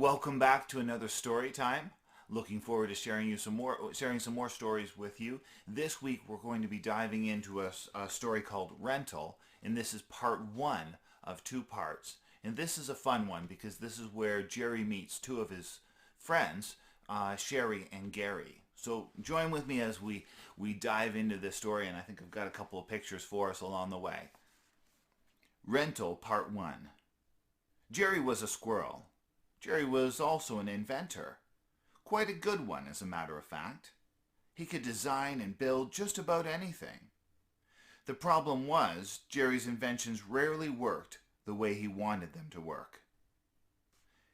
welcome back to another story time. Looking forward to sharing some more stories with you. This week we're going to be diving into a story called Rental, and this is part one of two parts. And this is a fun one because this is where Jerry meets two of his friends, Shari and Gary. So join with me as we dive into this story, and I think I've got a couple of pictures for us along the way. Rental Part 1. Jerry was a squirrel. Jerry was also an inventor. Quite a good one, as a matter of fact. He could design and build just about anything. The problem was, Jerry's inventions rarely worked the way he wanted them to work.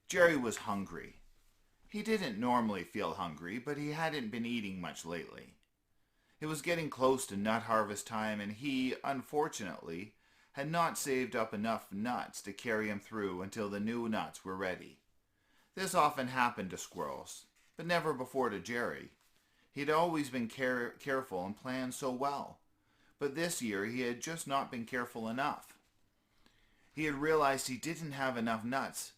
Jerry was hungry. He didn't normally feel hungry, but he hadn't been eating much lately. It was getting close to nut harvest time, and he, unfortunately, had not saved up enough nuts to carry him through until the new nuts were ready. This often happened to squirrels, but never before to Jerry. He'd always been careful and planned so well, but this year he had just not been careful enough. He had realized he didn't have enough nuts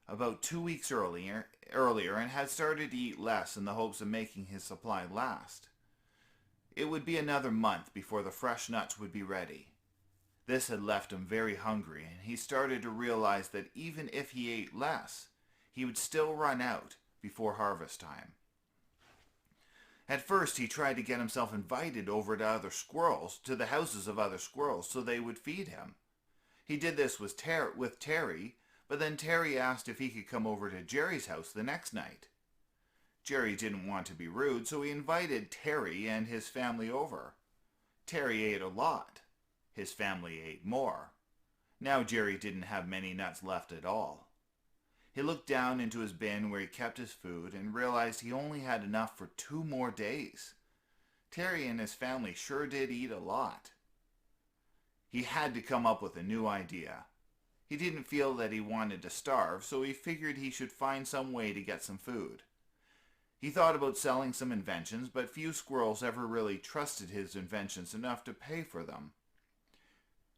about 2 weeks earlier and had started to eat less in the hopes of making his supply last. It would be another month before the fresh nuts would be ready. This had left him very hungry, and he started to realize that even if he ate less, he would still run out before harvest time. At first, he tried to get himself invited over to the houses of other squirrels, so they would feed him. He did this with Terry, but then Terry asked if he could come over to Jerry's house the next night. Jerry didn't want to be rude, so he invited Terry and his family over. Terry ate a lot. His family ate more. Now Jerry didn't have many nuts left at all. He looked down into his bin where he kept his food and realized he only had enough for 2 more days. Terry and his family sure did eat a lot. He had to come up with a new idea. He didn't feel that he wanted to starve, so he figured he should find some way to get some food. He thought about selling some inventions, but few squirrels ever really trusted his inventions enough to pay for them.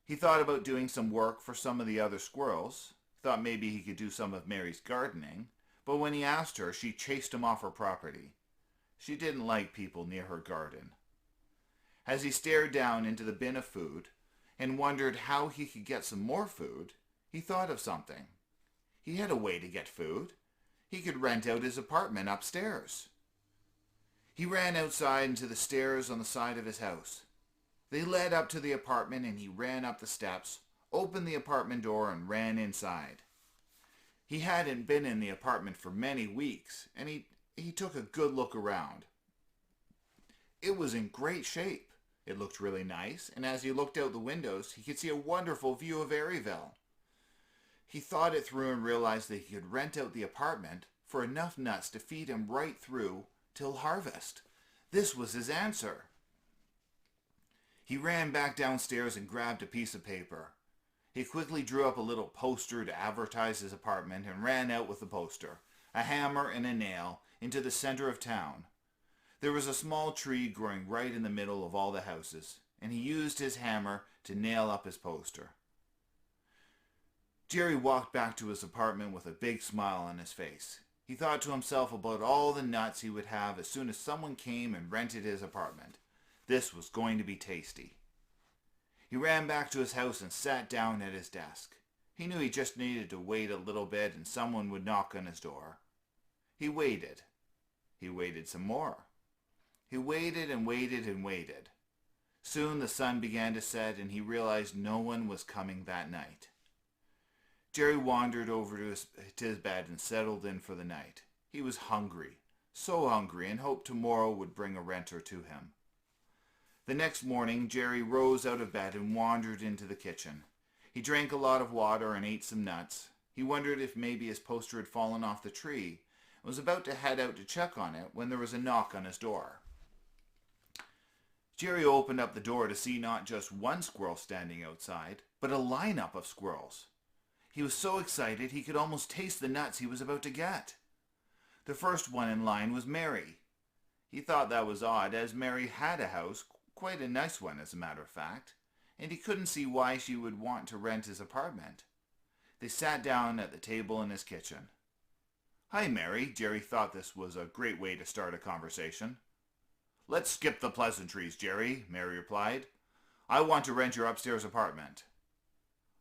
He thought about doing some work for some of the other squirrels. Thought maybe he could do some of Mary's gardening, but when he asked her, she chased him off her property. She didn't like people near her garden. As he stared down into the bin of food and wondered how he could get some more food, he thought of something. He had a way to get food. He could rent out his apartment upstairs. He ran outside into the stairs on the side of his house. They led up to the apartment, and he ran up the steps, opened the apartment door, and ran inside. He hadn't been in the apartment for many weeks, and he took a good look around. It was in great shape. It looked really nice, and as he looked out the windows, he could see a wonderful view of Airyville. He thought it through and realized that he could rent out the apartment for enough nuts to feed him right through till harvest. This was his answer. He ran back downstairs and grabbed a piece of paper. He quickly drew up a little poster to advertise his apartment and ran out with the poster, a hammer and a nail, into the center of town. There was a small tree growing right in the middle of all the houses, and he used his hammer to nail up his poster. Jerry walked back to his apartment with a big smile on his face. He thought to himself about all the nuts he would have as soon as someone came and rented his apartment. This was going to be tasty. He ran back to his house and sat down at his desk. He knew he just needed to wait a little bit and someone would knock on his door. He waited. He waited some more. He waited and waited and waited. Soon the sun began to set and he realized no one was coming that night. Jerry wandered over to his bed and settled in for the night. He was hungry, so hungry, and hoped tomorrow would bring a renter to him. The next morning, Jerry rose out of bed and wandered into the kitchen. He drank a lot of water and ate some nuts. He wondered if maybe his poster had fallen off the tree and was about to head out to check on it when there was a knock on his door. Jerry opened up the door to see not just one squirrel standing outside, but a lineup of squirrels. He was so excited he could almost taste the nuts he was about to get. The first one in line was Mary. He thought that was odd, as Mary had a house, quite a nice one as a matter of fact, and he couldn't see why she would want to rent his apartment. They sat down at the table in his kitchen. "Hi, Mary." Jerry thought this was a great way to start a conversation. "Let's skip the pleasantries, Jerry," Mary replied. "I want to rent your upstairs apartment."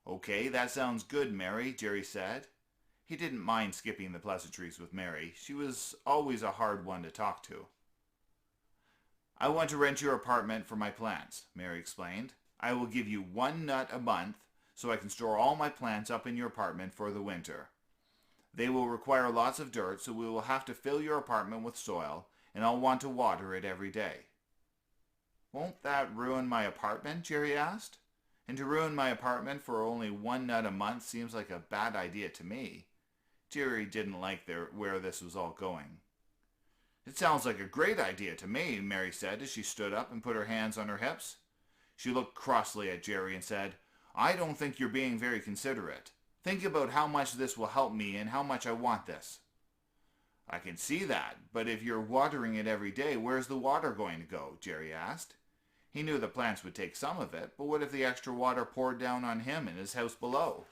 "Okay, that sounds good, Mary," Jerry said. He didn't mind skipping the pleasantries with Mary. She was always a hard one to talk to. "I want to rent your apartment for my plants," Mary explained. "I will give you 1 nut a month so I can store all my plants up in your apartment for the winter. They will require lots of dirt, so we will have to fill your apartment with soil, and I'll want to water it every day." "Won't that ruin my apartment?" Jerry asked. "And to ruin my apartment for only 1 nut a month seems like a bad idea to me." Jerry didn't like where this was all going. "It sounds like a great idea to me," Mary said as she stood up and put her hands on her hips. She looked crossly at Jerry and said, "I don't think you're being very considerate. Think about how much this will help me and how much I want this." "I can see that, but if you're watering it every day, where's the water going to go?" Jerry asked. He knew the plants would take some of it, but what if the extra water poured down on him and his house below?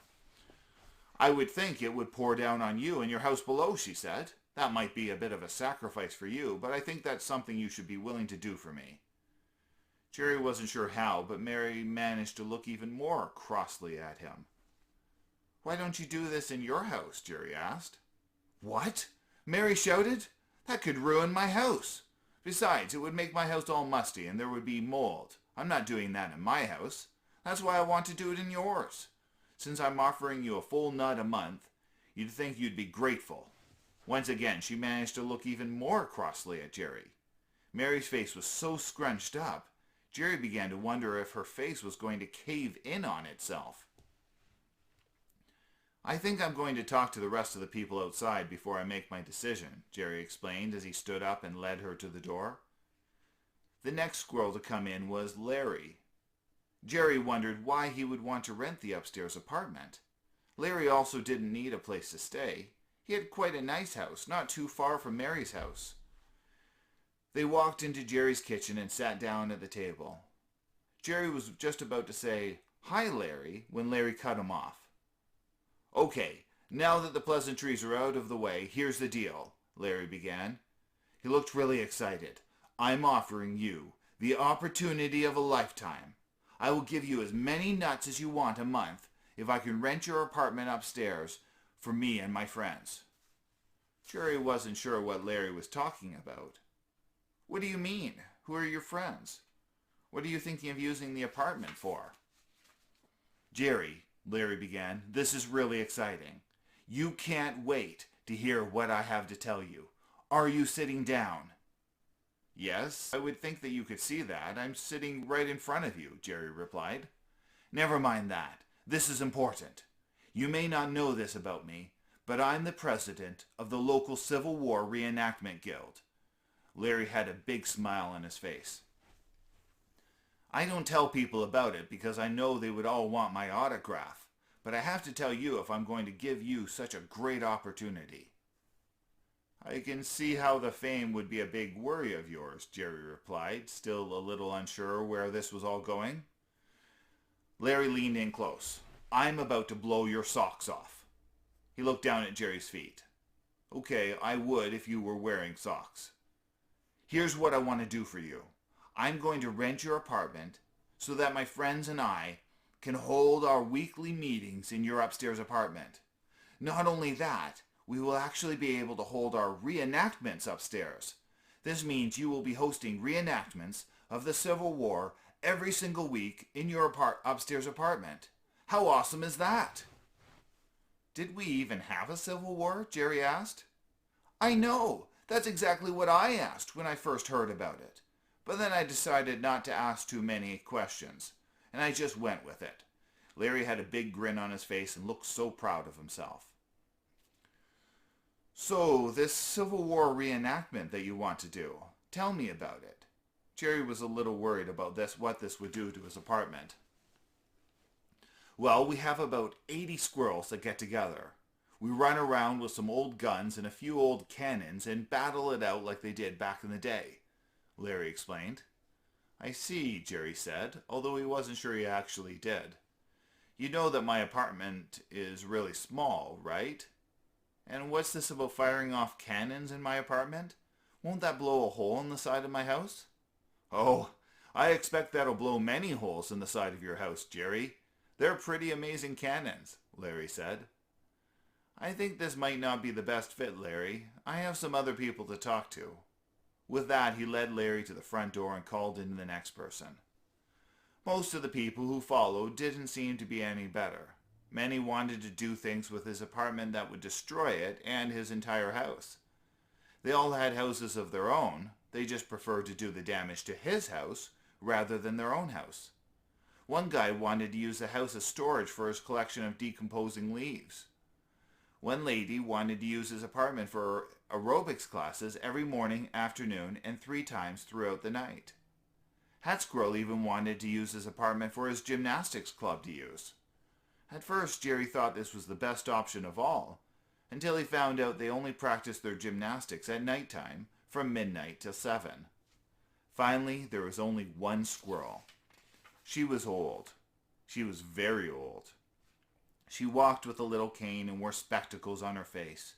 "I would think it would pour down on you and your house below," she said. "That might be a bit of a sacrifice for you, but I think that's something you should be willing to do for me." Jerry wasn't sure how, but Mary managed to look even more crossly at him. "Why don't you do this in your house?" Jerry asked. "What?" Mary shouted. "That could ruin my house. Besides, it would make my house all musty and there would be mold. I'm not doing that in my house. That's why I want to do it in yours. Since I'm offering you a full nut a month, you'd think you'd be grateful." Once again, she managed to look even more crossly at Jerry. Mary's face was so scrunched up, Jerry began to wonder if her face was going to cave in on itself. "I think I'm going to talk to the rest of the people outside before I make my decision," Jerry explained as he stood up and led her to the door. The next squirrel to come in was Larry. Jerry wondered why he would want to rent the upstairs apartment. Larry also didn't need a place to stay. He had quite a nice house, not too far from Mary's house. They walked into Jerry's kitchen and sat down at the table. Jerry was just about to say, "Hi, Larry," when Larry cut him off. "Okay, now that the pleasantries are out of the way, here's the deal," Larry began. He looked really excited. "I'm offering you the opportunity of a lifetime. I will give you as many nuts as you want a month if I can rent your apartment upstairs for me and my friends." Jerry wasn't sure what Larry was talking about. "What do you mean? Who are your friends? What are you thinking of using the apartment for?" "Jerry," Larry began, "this is really exciting. You can't wait to hear what I have to tell you. Are you sitting down?" "Yes, I would think that you could see that. I'm sitting right in front of you," Jerry replied. "Never mind that. This is important. You may not know this about me, but I'm the president of the local Civil War Reenactment Guild." Larry had a big smile on his face. "I don't tell people about it because I know they would all want my autograph, but I have to tell you if I'm going to give you such a great opportunity." "I can see how the fame would be a big worry of yours," Jerry replied, still a little unsure where this was all going. Larry leaned in close. "I'm about to blow your socks off." He looked down at Jerry's feet. "Okay, I would if you were wearing socks. Here's what I want to do for you. I'm going to rent your apartment so that my friends and I can hold our weekly meetings in your upstairs apartment. Not only that, we will actually be able to hold our reenactments upstairs. This means you will be hosting reenactments of the Civil War every single week in your upstairs apartment. How awesome is that?" "Did we even have a Civil War?" Jerry asked. "I know. That's exactly what I asked when I first heard about it. But then I decided not to ask too many questions, and I just went with it." Larry had a big grin on his face and looked so proud of himself. "So, this Civil War reenactment that you want to do, tell me about it." Jerry was a little worried about what this would do to his apartment. "Well, we have about 80 squirrels that get together. We run around with some old guns and a few old cannons and battle it out like they did back in the day," Larry explained. "I see," Jerry said, although he wasn't sure he actually did. "You know that my apartment is really small, right?" And what's this about firing off cannons in my apartment? Won't that blow a hole in the side of my house? Oh, I expect that'll blow many holes in the side of your house, Jerry. They're pretty amazing cannons, Larry said. I think this might not be the best fit, Larry. I have some other people to talk to. With that, he led Larry to the front door and called in the next person. Most of the people who followed didn't seem to be any better. Many wanted to do things with his apartment that would destroy it and his entire house. They all had houses of their own. They just preferred to do the damage to his house rather than their own house. One guy wanted to use the house as storage for his collection of decomposing leaves. One lady wanted to use his apartment for aerobics classes every morning, afternoon, and 3 times throughout the night. Hat Squirrel even wanted to use his apartment for his gymnastics club to use. At first, Jerry thought this was the best option of all, until he found out they only practiced their gymnastics at nighttime from midnight till 7. Finally, there was only one squirrel. She was old. She was very old. She walked with a little cane and wore spectacles on her face.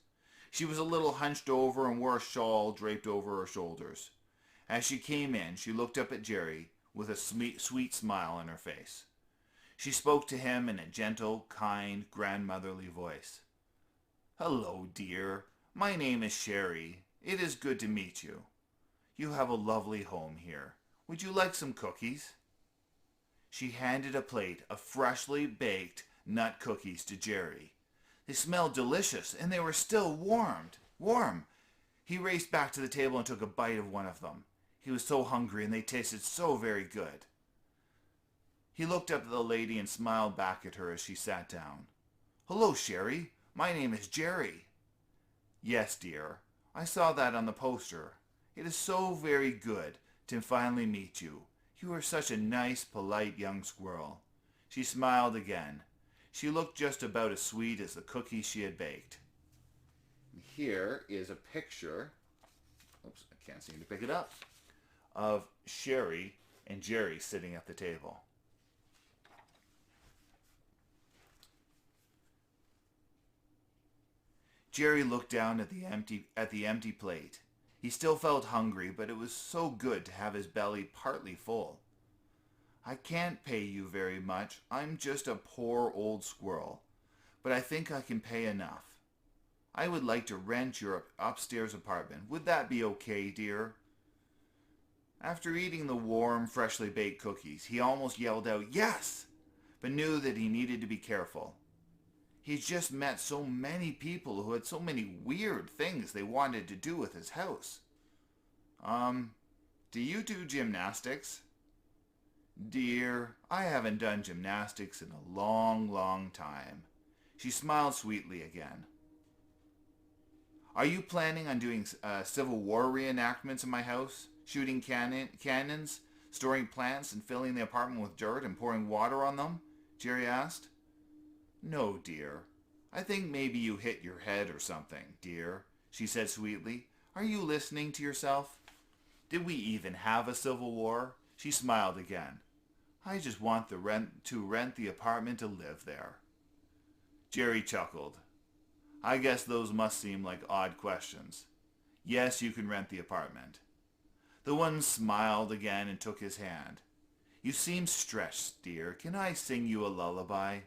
She was a little hunched over and wore a shawl draped over her shoulders. As she came in, she looked up at Jerry with a sweet smile on her face. She spoke to him in a gentle, kind, grandmotherly voice. "Hello, dear. My name is Shari. It is good to meet you. You have a lovely home here. Would you like some cookies?" She handed a plate of freshly baked nut cookies to Jerry. They smelled delicious, and they were still warm. He raced back to the table and took a bite of one of them. He was so hungry, and they tasted so very good. He looked up at the lady and smiled back at her as she sat down. "Hello, Shari. My name is Jerry." "Yes, dear. I saw that on the poster. It is so very good to finally meet you. You are such a nice, polite young squirrel." She smiled again. She looked just about as sweet as the cookies she had baked. Here is a picture, oops, I can't seem to pick it up, of Shari and Jerry sitting at the table. Jerry looked down at the empty plate. He still felt hungry, but it was so good to have his belly partly full. "I can't pay you very much. I'm just a poor old squirrel, but I think I can pay enough. I would like to rent your upstairs apartment. Would that be okay, dear?" After eating the warm, freshly baked cookies, he almost yelled out, "Yes!" but knew that he needed to be careful. He'd just met so many people who had so many weird things they wanted to do with his house. Do you do gymnastics?" "Dear, I haven't done gymnastics in a long, long time." She smiled sweetly again. "Are you planning on doing Civil War reenactments in my house? Shooting cannons, storing plants, and filling the apartment with dirt and pouring water on them?" Jerry asked. "No, dear. I think maybe you hit your head or something, dear," she said sweetly. "Are you listening to yourself? Did we even have a Civil War?" She smiled again. "I just want to rent the apartment to live there." Jerry chuckled. "I guess those must seem like odd questions. Yes, you can rent the apartment." The woman smiled again and took his hand. "You seem stressed, dear. Can I sing you a lullaby?"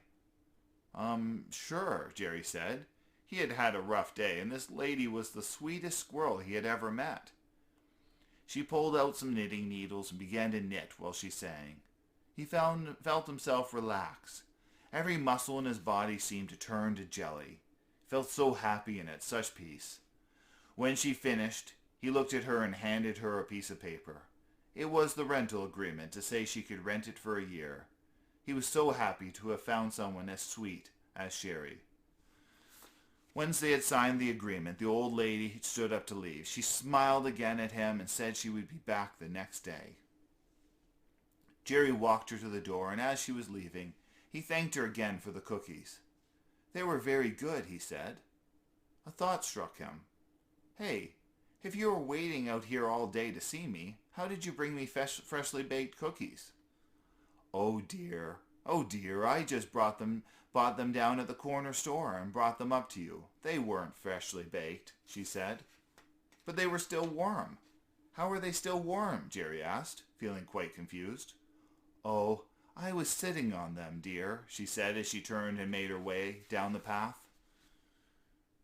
Sure," Jerry said. He had had a rough day, and this lady was the sweetest squirrel he had ever met. She pulled out some knitting needles and began to knit while she sang. He felt himself relax. Every muscle in his body seemed to turn to jelly. He felt so happy and at such peace. When she finished, he looked at her and handed her a piece of paper. It was the rental agreement to say she could rent it for a year. He was so happy to have found someone as sweet as Shari. Once they had signed the agreement, the old lady stood up to leave. She smiled again at him and said she would be back the next day. Jerry walked her to the door, and as she was leaving, he thanked her again for the cookies. "They were very good," he said. A thought struck him. "Hey, if you were waiting out here all day to see me, how did you bring me freshly baked cookies?" "Oh dear, "Oh dear, I just bought them down at the corner store and brought them up to you. They weren't freshly baked," she said. "But they were still warm." "How are they still warm?" Jerry asked, feeling quite confused. "Oh, I was sitting on them, dear," she said as she turned and made her way down the path.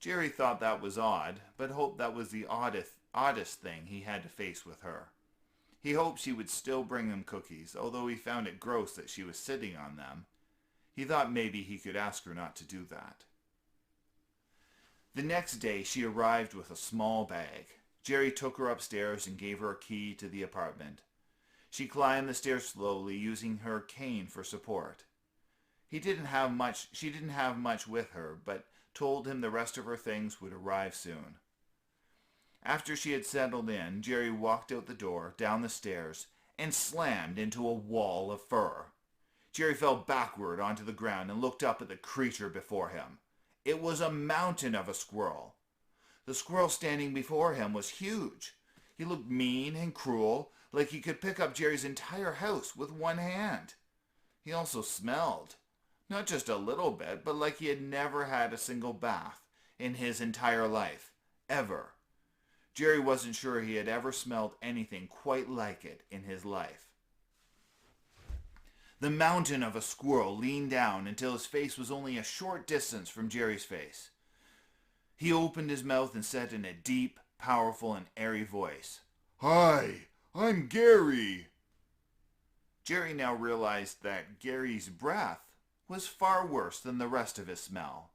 Jerry thought that was odd, but hoped that was the oddest thing he had to face with her. He hoped she would still bring him cookies, although he found it gross that she was sitting on them. He thought maybe he could ask her not to do that. The next day she arrived with a small bag. Jerry took her upstairs and gave her a key to the apartment. She climbed the stairs slowly, using her cane for support. She didn't have much with her, but told him the rest of her things would arrive soon. After she had settled in, Jerry walked out the door, down the stairs, and slammed into a wall of fur. Jerry fell backward onto the ground and looked up at the creature before him. It was a mountain of a squirrel. The squirrel standing before him was huge. He looked mean and cruel, like he could pick up Jerry's entire house with one hand. He also smelled. Not just a little bit, but like he had never had a single bath in his entire life. Ever. Jerry wasn't sure he had ever smelled anything quite like it in his life. The mountain of a squirrel leaned down until his face was only a short distance from Jerry's face. He opened his mouth and said in a deep, powerful, and airy voice, "Hi, I'm Gary." Jerry now realized that Gary's breath was far worse than the rest of his smell.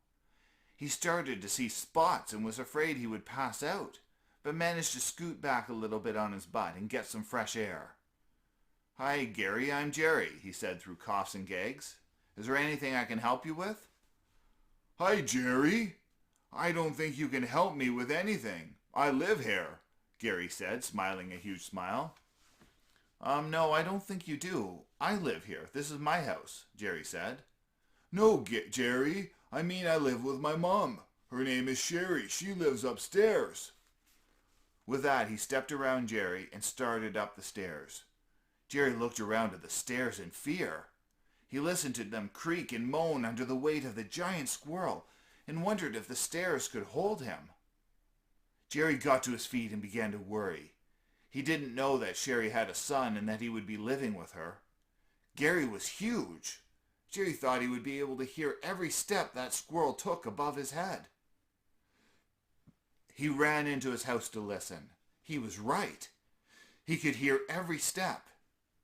He started to see spots and was afraid he would pass out, but managed to scoot back a little bit on his butt and get some fresh air. "Hi, Gary, I'm Jerry," he said through coughs and gags. "Is there anything I can help you with?" "Hi, Jerry. I don't think you can help me with anything. I live here," Gary said, smiling a huge smile. No, I don't think you do. I live here. This is my house," Jerry said. "No, Jerry. I mean I live with my mom. Her name is Shari. She lives upstairs." With that, he stepped around Jerry and started up the stairs. Jerry looked around at the stairs in fear. He listened to them creak and moan under the weight of the giant squirrel and wondered if the stairs could hold him. Jerry got to his feet and began to worry. He didn't know that Shari had a son and that he would be living with her. Gary was huge. Jerry thought he would be able to hear every step that squirrel took above his head. He ran into his house to listen. He was right. He could hear every step.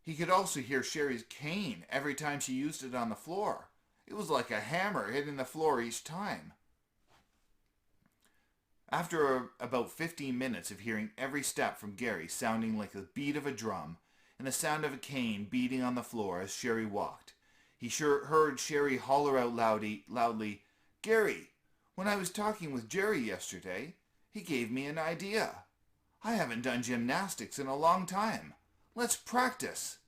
He could also hear Shari's cane every time she used it on the floor. It was like a hammer hitting the floor each time. After about 15 minutes of hearing every step from Gary sounding like the beat of a drum and the sound of a cane beating on the floor as Shari walked, he heard Shari holler out loudly, "Gary, when I was talking with Jerry yesterday, he gave me an idea. I haven't done gymnastics in a long time. Let's practice."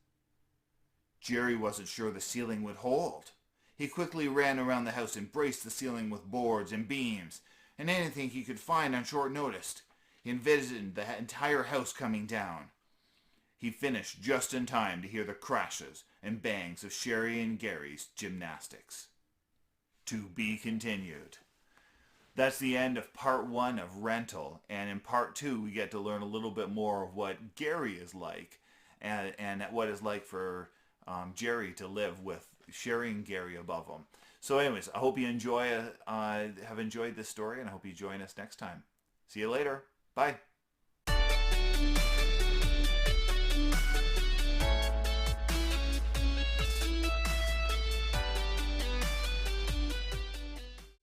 Jerry wasn't sure the ceiling would hold. He quickly ran around the house and braced the ceiling with boards and beams and anything he could find on short notice. He envisioned the entire house coming down. He finished just in time to hear the crashes and bangs of Shari and Gary's gymnastics. To be continued. That's the end of part 1 of Rental, and in part 2 we get to learn a little bit more of what Gary is like and what it's like for Jerry to live with Shari and Gary above him. So anyways, I hope you have enjoyed this story, and I hope you join us next time. See you later. Bye.